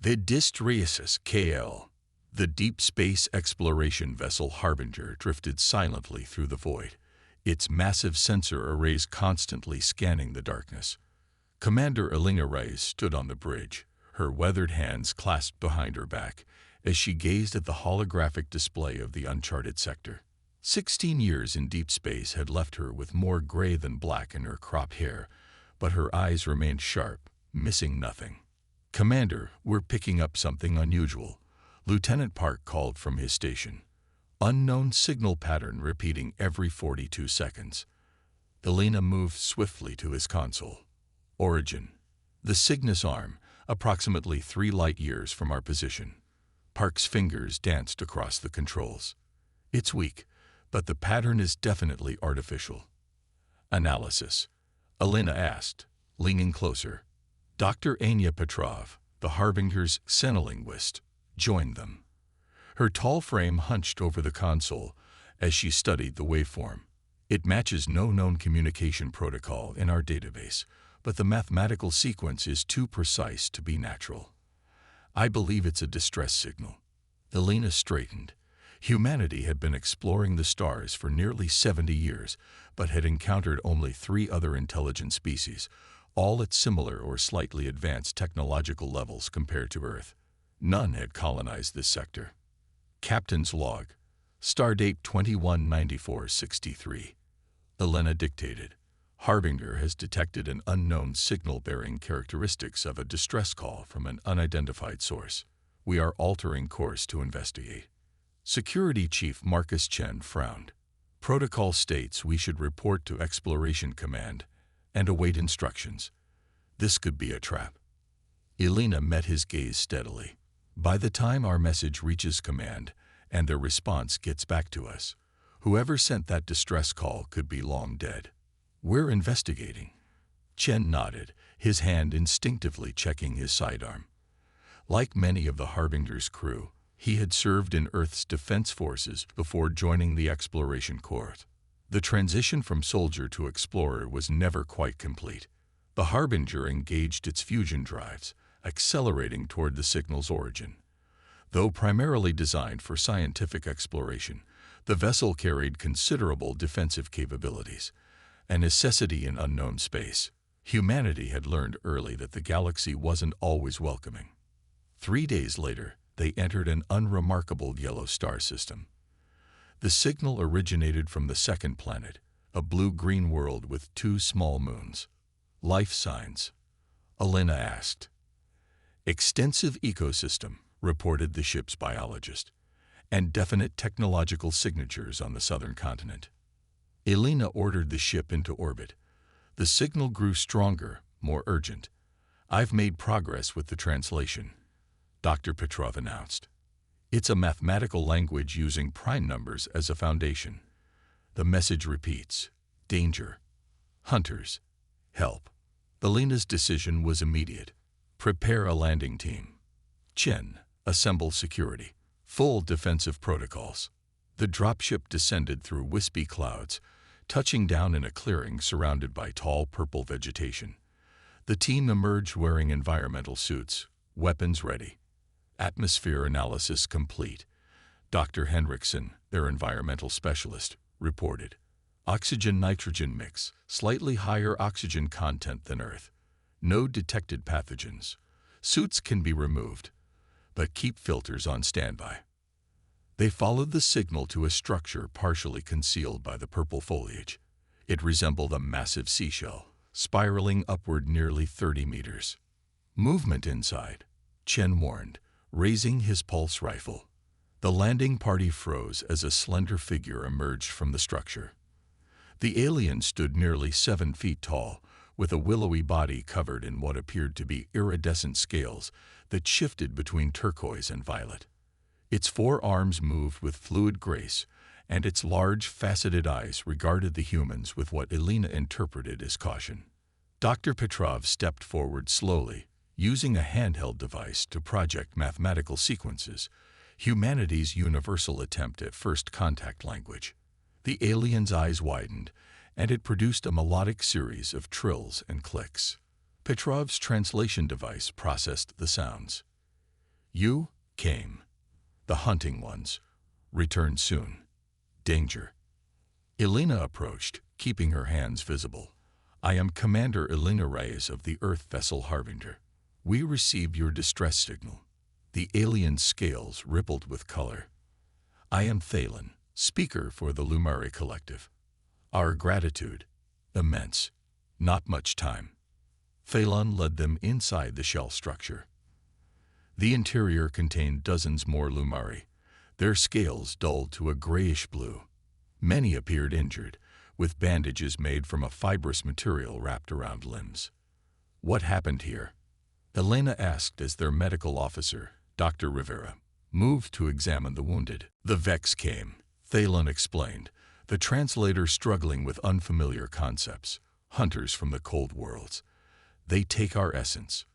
The Deathworlders KL, the deep space exploration vessel Harbinger, drifted silently through the void, its massive sensor arrays constantly scanning the darkness. Commander Elena Reyes stood on the bridge, her weathered hands clasped behind her back, as she gazed at the holographic display of the uncharted sector. 16 years in deep space had left her with more gray than black in her cropped hair, but her eyes remained sharp, missing nothing. "Commander, we're picking up something unusual," Lieutenant Park called from his station. Unknown signal pattern repeating every 42 seconds. Elena moved swiftly to his console. Origin: the Cygnus arm, approximately 3 light-years from our position. Park's fingers danced across the controls. "It's weak, but the pattern is definitely artificial." "Analysis?" Elena asked, leaning closer. Dr. Anya Petrov, the Harbinger's xenolinguist, joined them. Her tall frame hunched over the console as she studied the waveform. "It matches no known communication protocol in our database, but the mathematical sequence is too precise to be natural. I believe it's a distress signal." Elena straightened. Humanity had been exploring the stars for nearly 70 years, but had encountered only 3 other intelligent species, all at similar or slightly advanced technological levels compared to Earth. None had colonized this sector. Captain's log, stardate 219463. Elena dictated. "Harbinger has detected an unknown signal bearing characteristics of a distress call from an unidentified source. We are altering course to investigate." Security Chief Marcus Chen frowned. "Protocol states we should report to Exploration Command and await instructions. This could be a trap." Elena met his gaze steadily. "By the time our message reaches Command and their response gets back to us, whoever sent that distress call could be long dead." "We're investigating." Chen nodded, his hand instinctively checking his sidearm. Like many of the Harbinger's crew, he had served in Earth's defense forces before joining the Exploration Corps. The transition from soldier to explorer was never quite complete. The Harbinger engaged its fusion drives, accelerating toward the signal's origin. Though primarily designed for scientific exploration, the vessel carried considerable defensive capabilities, a necessity in unknown space. Humanity had learned early that the galaxy wasn't always welcoming. 3 days later, they entered an unremarkable yellow star system. The signal originated from the second planet, a blue-green world with 2 small moons. "Life signs?" Elena asked. "Extensive ecosystem," reported the ship's biologist, "and definite technological signatures on the southern continent." Elena ordered the ship into orbit. The signal grew stronger, more urgent. "I've made progress with the translation," Dr. Petrov announced. "It's a mathematical language using prime numbers as a foundation." The message repeats: "Danger. Hunters. Help." Elena's decision was immediate. "Prepare a landing team. Chen, assemble security. Full defensive protocols." The dropship descended through wispy clouds, touching down in a clearing surrounded by tall purple vegetation. The team emerged wearing environmental suits, weapons ready. "Atmosphere analysis complete," Dr. Henriksen, their environmental specialist, reported. "Oxygen-nitrogen mix, slightly higher oxygen content than Earth. No detected pathogens. Suits can be removed, but keep filters on standby." They followed the signal to a structure partially concealed by the purple foliage. It resembled a massive seashell, spiraling upward nearly 30 meters. "Movement inside," Chen warned, raising his pulse rifle. The landing party froze as a slender figure emerged from the structure. The alien stood nearly 7 feet tall, with a willowy body covered in what appeared to be iridescent scales that shifted between turquoise and violet. Its 4 arms moved with fluid grace, and its large, faceted eyes regarded the humans with what Elena interpreted as caution. Dr. Petrov stepped forward slowly, using a handheld device to project mathematical sequences, humanity's universal attempt at first contact language. The alien's eyes widened, and it produced a melodic series of trills and clicks. Petrov's translation device processed the sounds. You came. The hunting ones. Return soon. Danger. Elena approached, keeping her hands visible. I am Commander Elena Reyes of the Earth vessel Harbinger. We received your distress signal. The alien scales rippled with color. I am Thalen, speaker for the Lumari Collective. Our gratitude, immense. Not much time. Thalen led them inside the shell structure. The interior contained dozens more Lumari, their scales dulled to a grayish blue. Many appeared injured, with bandages made from a fibrous material wrapped around limbs. What happened here? Elena asked as their medical officer, Dr. Rivera, moved to examine the wounded. The Vex came, Thalen explained, the translator struggling with unfamiliar concepts, hunters from the cold worlds. They take our essence.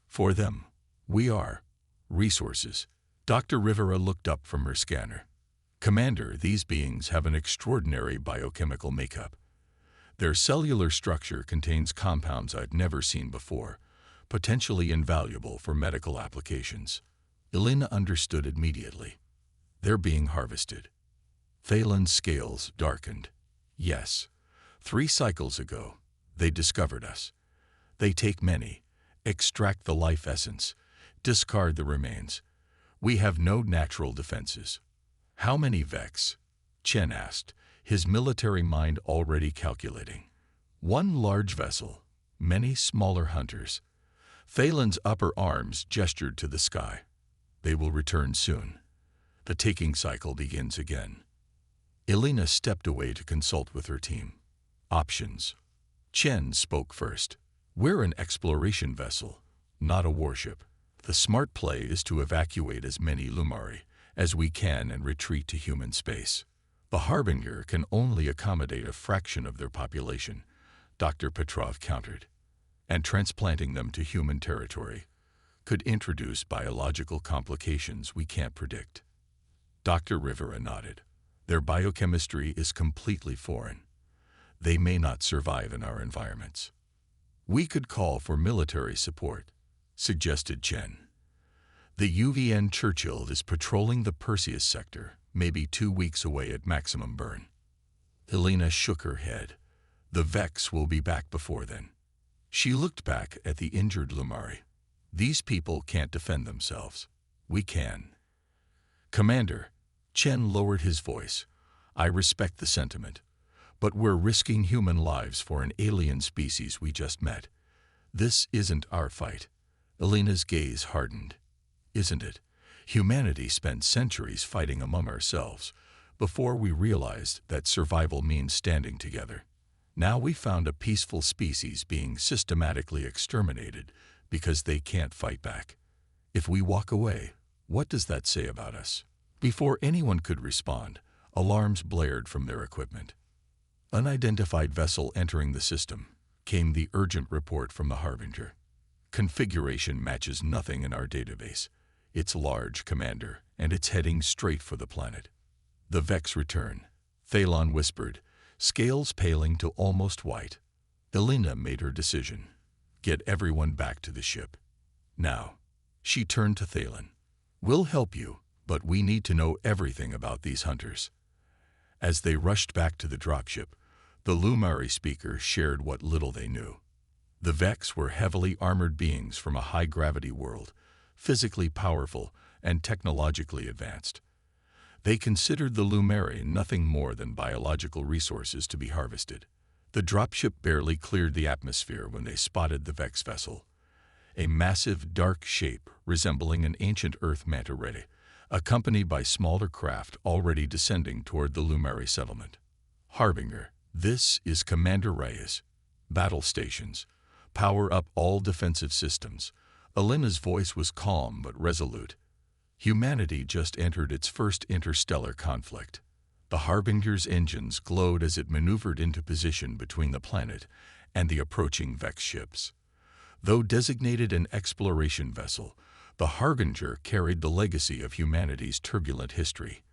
For them, we are resources. Dr. Rivera looked up from her scanner. Commander, these beings have an extraordinary biochemical makeup. Their cellular structure contains compounds I'd never seen before, potentially invaluable for medical applications. Elena understood immediately. They're being harvested. Thalen's scales darkened. Yes, 3 cycles ago, they discovered us. They take many, extract the life essence, discard the remains. We have no natural defenses. How many Vex? Chen asked, his military mind already calculating. 1 large vessel, many smaller hunters. Thalen's upper arms gestured to the sky. They will return soon. The taking cycle begins again. Elena stepped away to consult with her team. Options. Chen spoke first. We're an exploration vessel, not a warship. The smart play is to evacuate as many Lumari as we can and retreat to human space. The Harbinger can only accommodate a fraction of their population, Dr. Petrov countered. And transplanting them to human territory could introduce biological complications we can't predict. Dr. Rivera nodded. Their biochemistry is completely foreign. They may not survive in our environments. We could call for military support, suggested Chen. The UVN Churchill is patrolling the Perseus sector, maybe 2 weeks away at maximum burn. Elena shook her head. The Vex will be back before then. She looked back at the injured Lumari. These people can't defend themselves. We can. Commander, Chen lowered his voice. I respect the sentiment, but we're risking human lives for an alien species we just met. This isn't our fight. Elena's gaze hardened. Isn't it? Humanity spent centuries fighting among ourselves before we realized that survival means standing together. Now we found a peaceful species being systematically exterminated because they can't fight back. If we walk away, what does that say about us? Before anyone could respond, alarms blared from their equipment. Unidentified vessel entering the system, came the urgent report from the Harbinger. Configuration matches nothing in our database. It's large, Commander, and it's heading straight for the planet. The Vex return, Thalen whispered, scales paling to almost white. Elena made her decision. Get everyone back to the ship. Now. She turned to Thalen. We'll help you, but we need to know everything about these hunters. As they rushed back to the dropship, the Lumari speaker shared what little they knew. The Vex were heavily armored beings from a high-gravity world, physically powerful and technologically advanced. They considered the Lumari nothing more than biological resources to be harvested. The dropship barely cleared the atmosphere when they spotted the Vex vessel, a massive, dark shape resembling an ancient Earth manta ray, accompanied by smaller craft already descending toward the Lumari settlement. Harbinger, this is Commander Reyes. Battle stations. Power up all defensive systems. Elena's voice was calm but resolute. Humanity just entered its first interstellar conflict. The Harbinger's engines glowed as it maneuvered into position between the planet and the approaching Vex ships. Though designated an exploration vessel, the Harbinger carried the legacy of humanity's turbulent history,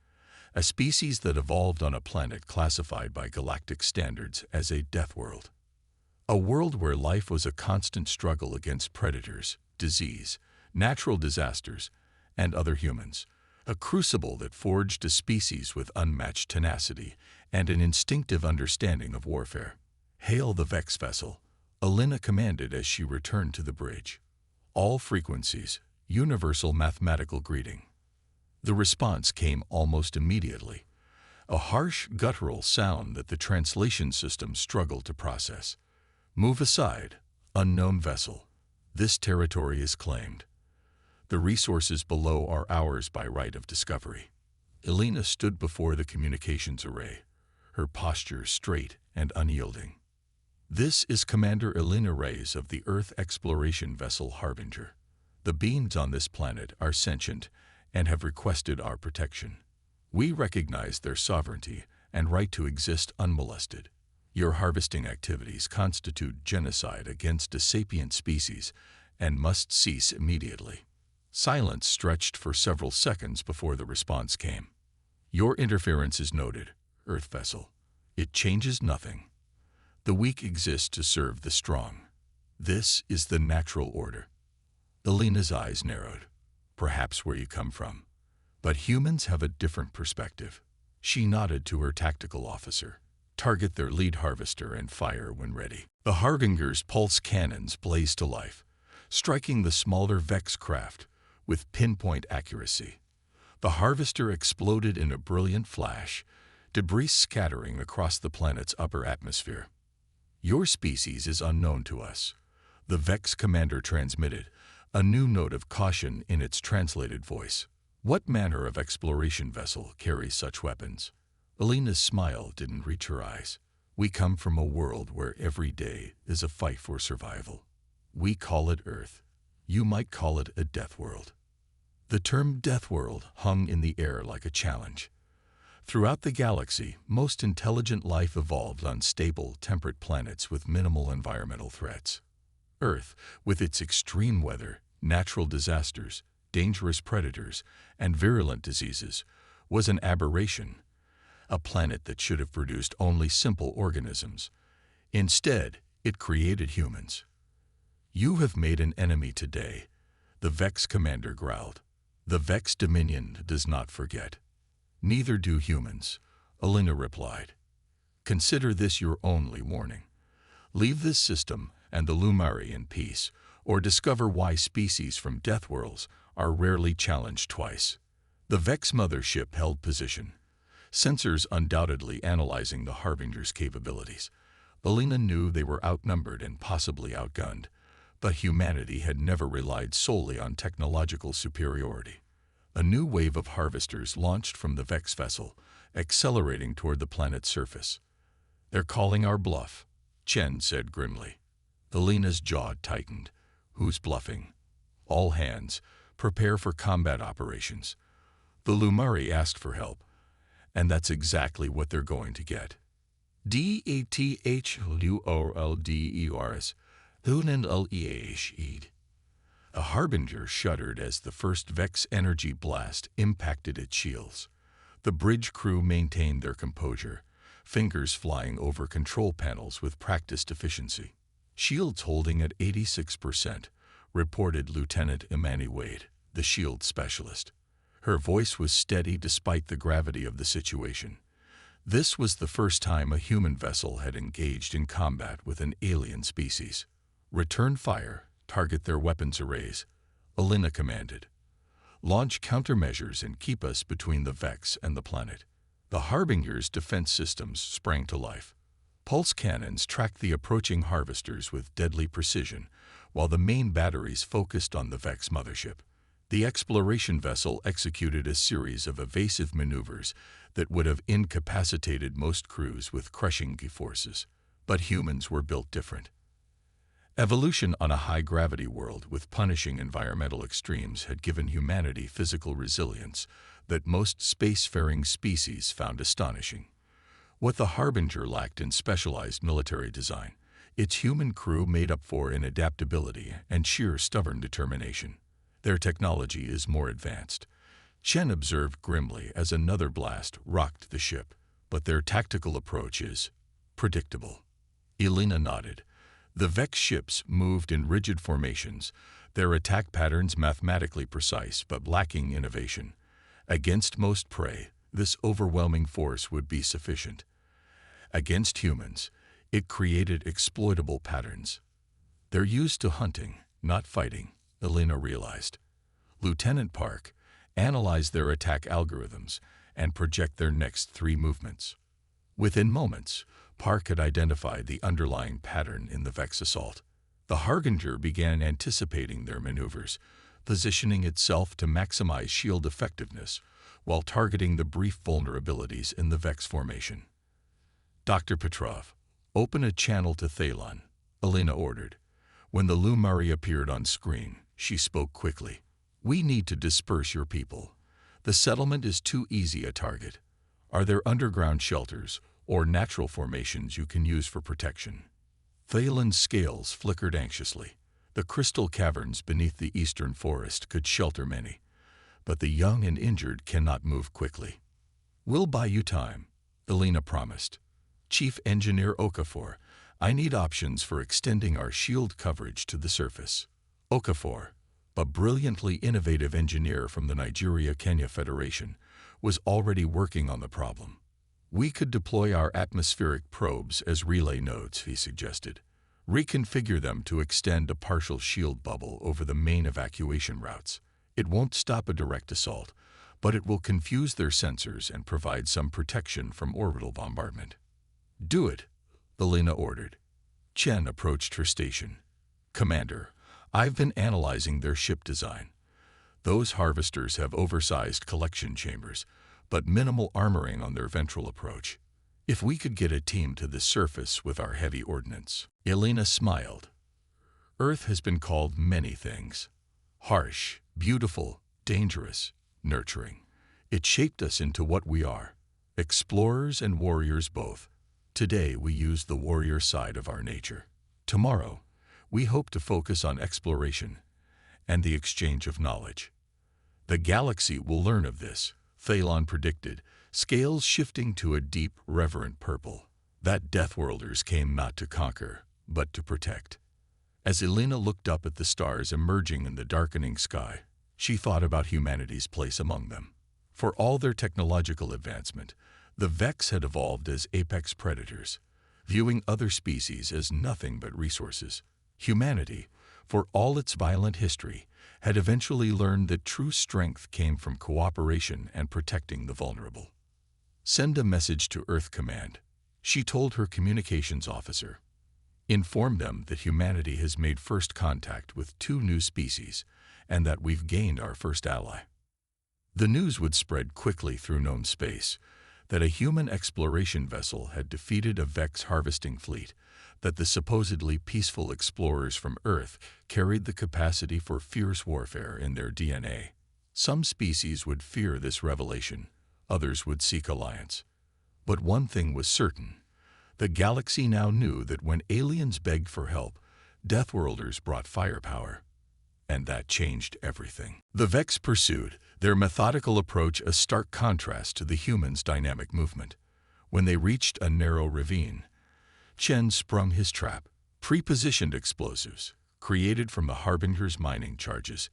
a species that evolved on a planet classified by galactic standards as a Deathworld. A world where life was a constant struggle against predators, disease, natural disasters, and other humans, a crucible that forged a species with unmatched tenacity and an instinctive understanding of warfare. "Hail the Vex vessel," Alina commanded as she returned to the bridge. "All frequencies, universal mathematical greeting." The response came almost immediately, a harsh, guttural sound that the translation system struggled to process. "Move aside, unknown vessel. This territory is claimed. The resources below are ours by right of discovery." Alina stood before the communications array, her posture straight and unyielding. "This is Commander Alina Reyes of the Earth exploration vessel Harbinger. The beings on this planet are sentient and have requested our protection. We recognize their sovereignty and right to exist unmolested. Your harvesting activities constitute genocide against a sapient species and must cease immediately." Silence stretched for several seconds before the response came. "Your interference is noted, Earth vessel. It changes nothing. The weak exist to serve the strong. This is the natural order." Alina's eyes narrowed. "Perhaps where you come from. But humans have a different perspective." She nodded to her tactical officer. "Target their lead harvester and fire when ready." The Harbinger's pulse cannons blazed to life, striking the smaller Vex craft with pinpoint accuracy. The harvester exploded in a brilliant flash, debris scattering across the planet's upper atmosphere. "Your species is unknown to us," the Vex commander transmitted, a new note of caution in its translated voice. "What manner of exploration vessel carries such weapons?" Alina's smile didn't reach her eyes. "We come from a world where every day is a fight for survival. We call it Earth. You might call it a Deathworld." The term Deathworld hung in the air like a challenge. Throughout the galaxy, most intelligent life evolved on stable, temperate planets with minimal environmental threats. Earth, with its extreme weather, natural disasters, dangerous predators, and virulent diseases, was an aberration, a planet that should have produced only simple organisms. Instead, it created humans. "You have made an enemy today," the Vex commander growled. "The Vex Dominion does not forget." "Neither do humans," Alina replied. "Consider this your only warning. Leave this system and the Lumari in peace, or discover why species from Deathworlds are rarely challenged twice." The Vex mothership held position, sensors undoubtedly analyzing the Harbinger's capabilities. Alina knew they were outnumbered and possibly outgunned, but humanity had never relied solely on technological superiority. A new wave of harvesters launched from the Vex vessel, accelerating toward the planet's surface. "They're calling our bluff," Chen said grimly. Alina's jaw tightened. "Who's bluffing?" "All hands, prepare for combat operations." The Lumari asked for help, and that's exactly what they're going to get. Deathworlders, Hunenleaid. A Harbinger shuddered as the first Vex energy blast impacted its shields. The bridge crew maintained their composure, fingers flying over control panels with practiced efficiency. "Shields holding at 86%, reported Lieutenant Imani Wade, the shield specialist. Her voice was steady despite the gravity of the situation. This was the first time a human vessel had engaged in combat with an alien species. "Return fire, target their weapons arrays," Alina commanded. "Launch countermeasures and keep us between the Vex and the planet." The Harbinger's defense systems sprang to life. Pulse cannons tracked the approaching harvesters with deadly precision, while the main batteries focused on the Vex mothership. The exploration vessel executed a series of evasive maneuvers that would have incapacitated most crews with crushing G-forces. But humans were built different. Evolution on a high-gravity world with punishing environmental extremes had given humanity physical resilience that most spacefaring species found astonishing. What the Harbinger lacked in specialized military design, its human crew made up for in adaptability and sheer stubborn determination. "Their technology is more advanced," Chen observed grimly as another blast rocked the ship. "But their tactical approach is predictable." Alina nodded. The Vex ships moved in rigid formations, their attack patterns mathematically precise but lacking innovation. Against most prey, this overwhelming force would be sufficient. Against humans, it created exploitable patterns. They're used to hunting, not fighting, Elena realized. Lieutenant Park analyzed their attack algorithms and project their next 3 movements. Within moments, Park had identified the underlying pattern in the Vex assault. The Harbinger began anticipating their maneuvers, positioning itself to maximize shield effectiveness while targeting the brief vulnerabilities in the Vex formation. Dr. Petrov, open a channel to Thalon, Elena ordered. When the Lumari appeared on screen, she spoke quickly. We need to disperse your people. The settlement is too easy a target. Are there underground shelters or natural formations you can use for protection? Thalon's scales flickered anxiously. The crystal caverns beneath the eastern forest could shelter many, but the young and injured cannot move quickly. We'll buy you time, Elena promised. Chief Engineer Okafor, I need options for extending our shield coverage to the surface. Okafor, a brilliantly innovative engineer from the Nigeria-Kenya Federation, was already working on the problem. We could deploy our atmospheric probes as relay nodes, he suggested. Reconfigure them to extend a partial shield bubble over the main evacuation routes. It won't stop a direct assault, but it will confuse their sensors and provide some protection from orbital bombardment. Do it, Elena ordered. Chen approached her station. Commander, I've been analyzing their ship design. Those harvesters have oversized collection chambers, but minimal armoring on their ventral approach. If we could get a team to the surface with our heavy ordnance. Elena smiled. Earth has been called many things. Harsh, beautiful, dangerous, nurturing. It shaped us into what we are. Explorers and warriors both. Today we use the warrior side of our nature. Tomorrow, we hope to focus on exploration and the exchange of knowledge. The galaxy will learn of this, Thalon predicted, scales shifting to a deep, reverent purple. That Deathworlders came not to conquer, but to protect. As Elena looked up at the stars emerging in the darkening sky, she thought about humanity's place among them. For all their technological advancement, the Vex had evolved as apex predators, viewing other species as nothing but resources. Humanity, for all its violent history, had eventually learned that true strength came from cooperation and protecting the vulnerable. Send a message to Earth Command, she told her communications officer. Inform them that humanity has made first contact with 2 new species and that we've gained our first ally. The news would spread quickly through known space that a human exploration vessel had defeated a Vex harvesting fleet, that the supposedly peaceful explorers from Earth carried the capacity for fierce warfare in their DNA. Some species would fear this revelation, others would seek alliance. But one thing was certain. The galaxy now knew that when aliens begged for help, Deathworlders brought firepower. And that changed everything. The Vex pursued, their methodical approach a stark contrast to the humans' dynamic movement. When they reached a narrow ravine, Chen sprung his trap. Pre-positioned explosives, created from the Harbinger's mining charges,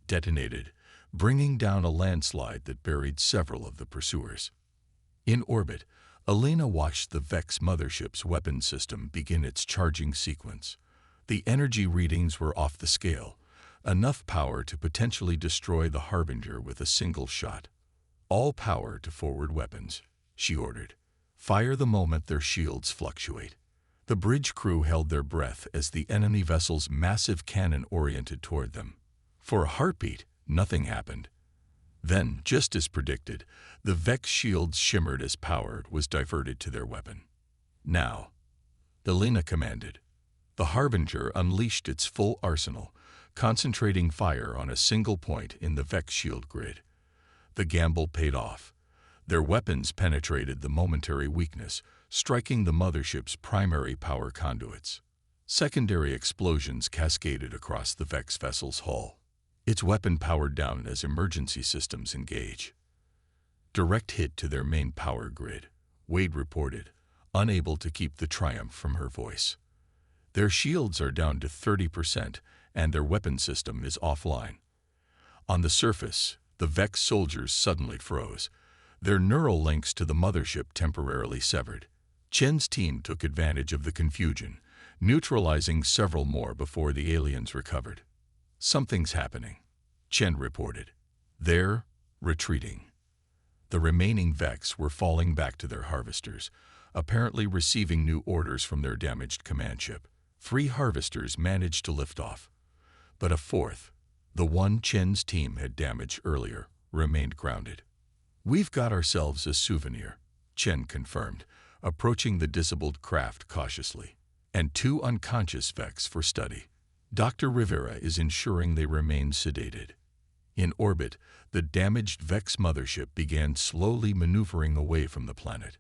detonated, bringing down a landslide that buried several of the pursuers. In orbit, Elena watched the Vex mothership's weapon system begin its charging sequence. The energy readings were off the scale, enough power to potentially destroy the Harbinger with a single shot. All power to forward weapons, she ordered. Fire the moment their shields fluctuate. The bridge crew held their breath as the enemy vessel's massive cannon oriented toward them. For a heartbeat, nothing happened. Then, just as predicted, the Vex shields shimmered as power was diverted to their weapon. Now, Elena commanded. The Harbinger unleashed its full arsenal, concentrating fire on a single point in the Vex shield grid. The gamble paid off. Their weapons penetrated the momentary weakness, striking the mothership's primary power conduits. Secondary explosions cascaded across the Vex vessel's hull. Its weapon powered down as emergency systems engage. Direct hit to their main power grid, Wade reported, unable to keep the triumph from her voice. Their shields are down to 30%, and their weapon system is offline. On the surface, the Vex soldiers suddenly froze, their neural links to the mothership temporarily severed. Chen's team took advantage of the confusion, neutralizing several more before the aliens recovered. "Something's happening," Chen reported. "They're retreating." The remaining Vex were falling back to their harvesters, apparently receiving new orders from their damaged command ship. 3 harvesters managed to lift off, but a 4th, the one Chen's team had damaged earlier, remained grounded. "We've got ourselves a souvenir," Chen confirmed, approaching the disabled craft cautiously. "And 2 unconscious Vex for study. Dr. Rivera is ensuring they remain sedated." In orbit, the damaged Vex mothership began slowly maneuvering away from the planet.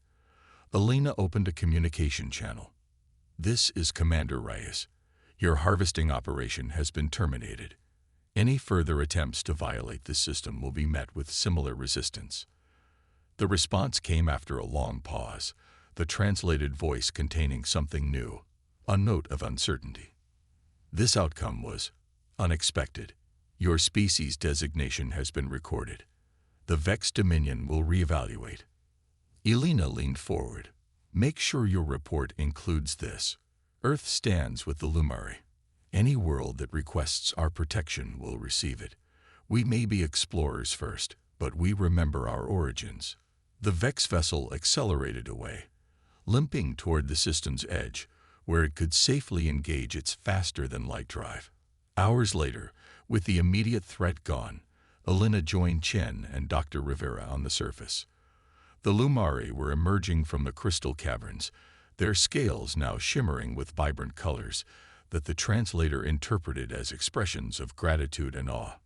Elena opened a communication channel. "This is Commander Reyes. Your harvesting operation has been terminated. Any further attempts to violate this system will be met with similar resistance." The response came after a long pause, the translated voice containing something new, a note of uncertainty. This outcome was unexpected. Your species designation has been recorded. The Vex Dominion will reevaluate. Elena leaned forward. "Make sure your report includes this. Earth stands with the Lumari. Any world that requests our protection will receive it. We may be explorers first, but we remember our origins." The Vex vessel accelerated away, limping toward the system's edge, where it could safely engage its faster-than-light drive. Hours later, with the immediate threat gone, Elena joined Chen and Dr. Rivera on the surface. The Lumari were emerging from the crystal caverns, their scales now shimmering with vibrant colors that the translator interpreted as expressions of gratitude and awe.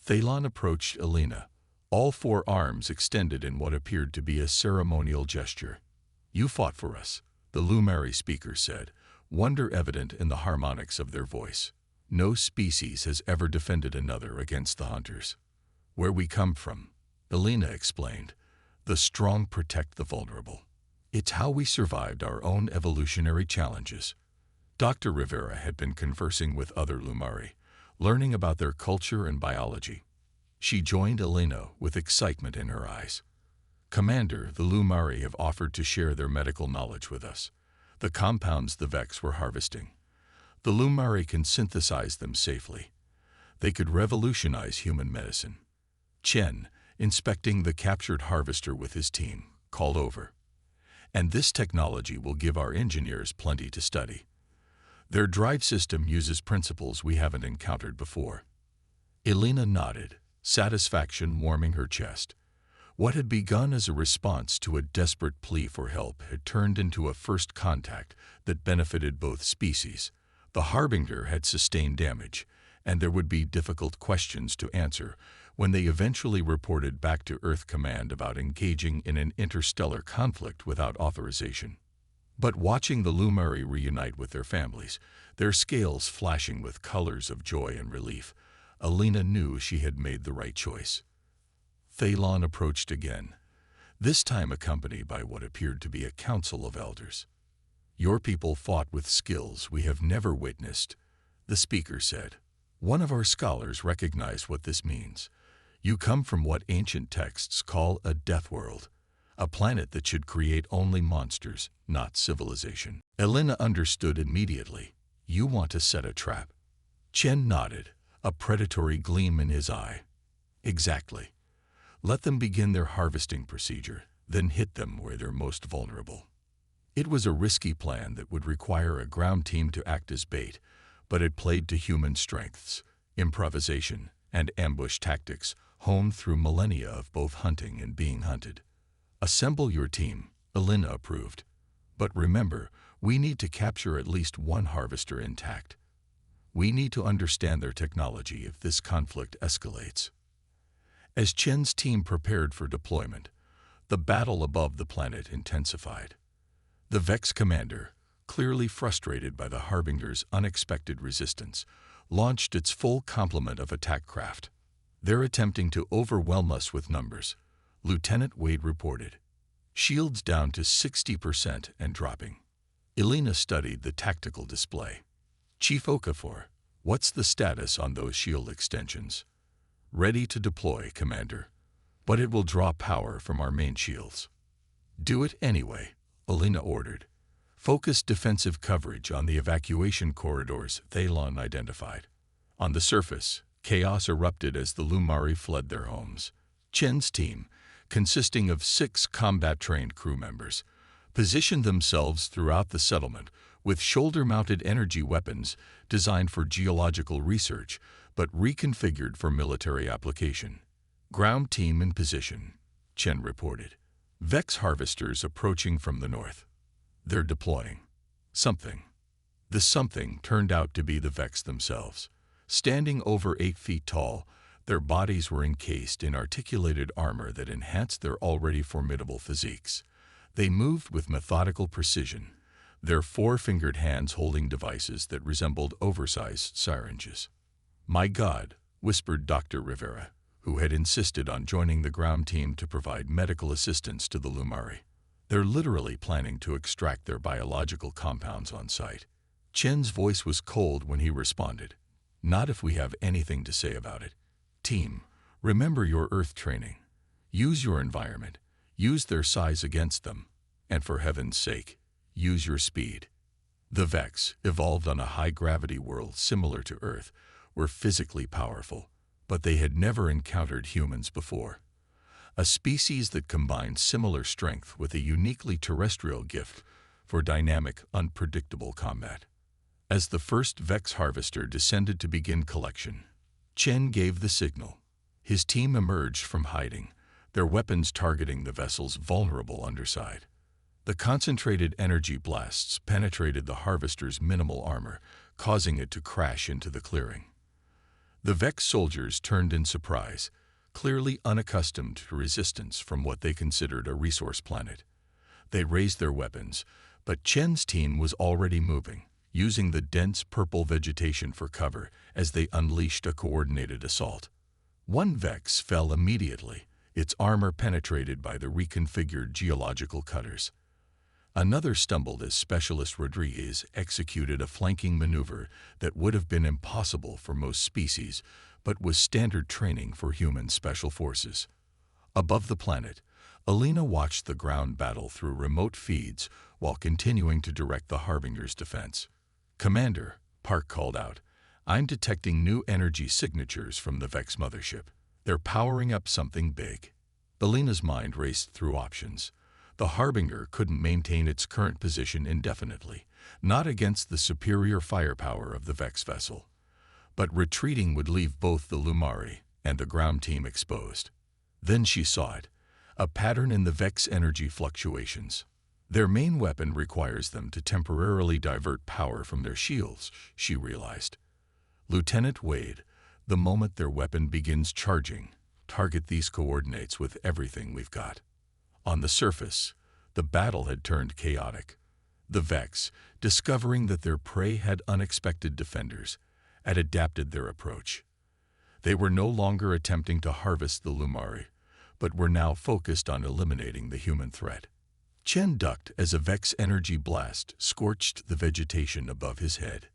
Thalon approached Elena, all 4 arms extended in what appeared to be a ceremonial gesture. "You fought for us," the Lumari speaker said, wonder evident in the harmonics of their voice. "No species has ever defended another against the hunters. Where we come from," Elena explained, "the strong protect the vulnerable. It's how we survived our own evolutionary challenges." Dr. Rivera had been conversing with other Lumari, learning about their culture and biology. She joined Elena with excitement in her eyes. "Commander, the Lumari have offered to share their medical knowledge with us. The compounds the Vex were harvesting. The Lumari can synthesize them safely. They could revolutionize human medicine." Chen, inspecting the captured harvester with his team, called over. "And this technology will give our engineers plenty to study. Their drive system uses principles we haven't encountered before." Elena nodded, satisfaction warming her chest. What had begun as a response to a desperate plea for help had turned into a first contact that benefited both species. The Harbinger had sustained damage, and there would be difficult questions to answer when they eventually reported back to Earth Command about engaging in an interstellar conflict without authorization. But watching the Lumari reunite with their families, their scales flashing with colors of joy and relief, Elena knew she had made the right choice. Thalon approached again, this time accompanied by what appeared to be a council of elders. "Your people fought with skills we have never witnessed," the speaker said. "One of our scholars recognized what this means. You come from what ancient texts call a Deathworld, a planet that should create only monsters, not civilization." Elena understood immediately. "You want to set a trap." Chen nodded, a predatory gleam in his eye. "Exactly. Let them begin their harvesting procedure, then hit them where they're most vulnerable." It was a risky plan that would require a ground team to act as bait, but it played to human strengths, improvisation, and ambush tactics honed through millennia of both hunting and being hunted. "Assemble your team," Elena approved. "But remember, we need to capture at least one harvester intact. We need to understand their technology if this conflict escalates." As Chen's team prepared for deployment, the battle above the planet intensified. The Vex commander, clearly frustrated by the Harbinger's unexpected resistance, launched its full complement of attack craft. "They're attempting to overwhelm us with numbers," Lieutenant Wade reported. "Shields down to 60% and dropping." Elena studied the tactical display. "Chief Okafor, What's the status on those shield extensions? Ready to deploy, Commander. But it will draw power from our main shields. Do it anyway, Alina ordered. Focus defensive coverage on the evacuation corridors Thalon identified. On the surface, chaos erupted as the Lumari fled their homes. Chen's team, consisting of 6 combat-trained crew members, positioned themselves throughout the settlement with shoulder-mounted energy weapons designed for geological research but reconfigured for military application. Ground team in position, Chen reported. Vex harvesters approaching from the north. They're deploying. Something. The something turned out to be the Vex themselves. Standing over 8 feet tall, their bodies were encased in articulated armor that enhanced their already formidable physiques. They moved with methodical precision, their 4-fingered hands holding devices that resembled oversized syringes. "My God," whispered Dr. Rivera, who had insisted on joining the ground team to provide medical assistance to the Lumari. "They're literally planning to extract their biological compounds on site." Chen's voice was cold when he responded. "Not if we have anything to say about it. Team, remember your Earth training. Use your environment. Use their size against them. And for heaven's sake, use your speed." The Vex, evolved on a high-gravity world similar to Earth, were physically powerful, but they had never encountered humans before. A species that combined similar strength with a uniquely terrestrial gift for dynamic, unpredictable combat. As the first Vex harvester descended to begin collection, Chen gave the signal. His team emerged from hiding, their weapons targeting the vessel's vulnerable underside. The concentrated energy blasts penetrated the harvester's minimal armor, causing it to crash into the clearing. The Vex soldiers turned in surprise, clearly unaccustomed to resistance from what they considered a resource planet. They raised their weapons, but Chen's team was already moving, using the dense purple vegetation for cover as they unleashed a coordinated assault. One Vex fell immediately, its armor penetrated by the reconfigured geological cutters. Another stumbled as Specialist Rodriguez executed a flanking maneuver that would have been impossible for most species, but was standard training for human special forces. Above the planet, Alina watched the ground battle through remote feeds while continuing to direct the Harbinger's defense. "Commander," Park called out, "I'm detecting new energy signatures from the Vex mothership. They're powering up something big." Alina's mind raced through options. The Harbinger couldn't maintain its current position indefinitely, not against the superior firepower of the Vex vessel. But retreating would leave both the Lumari and the ground team exposed. Then she saw it, a pattern in the Vex energy fluctuations. Their main weapon requires them to temporarily divert power from their shields, she realized. "Lieutenant Wade, the moment their weapon begins charging, target these coordinates with everything we've got." On the surface, the battle had turned chaotic. The Vex, discovering that their prey had unexpected defenders, had adapted their approach. They were no longer attempting to harvest the Lumari, but were now focused on eliminating the human threat. Chen ducked as a Vex energy blast scorched the vegetation above his head.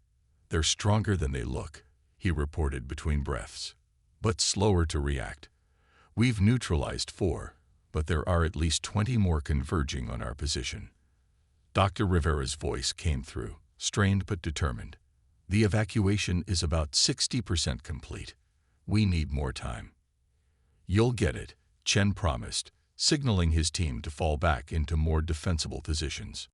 "They're stronger than they look," he reported between breaths, "but slower to react. We've neutralized 4, but there are at least 20 more converging on our position." Dr. Rivera's voice came through, strained but determined. "The evacuation is about 60% complete. We need more time." "You'll get it," Chen promised, signaling his team to fall back into more defensible positions.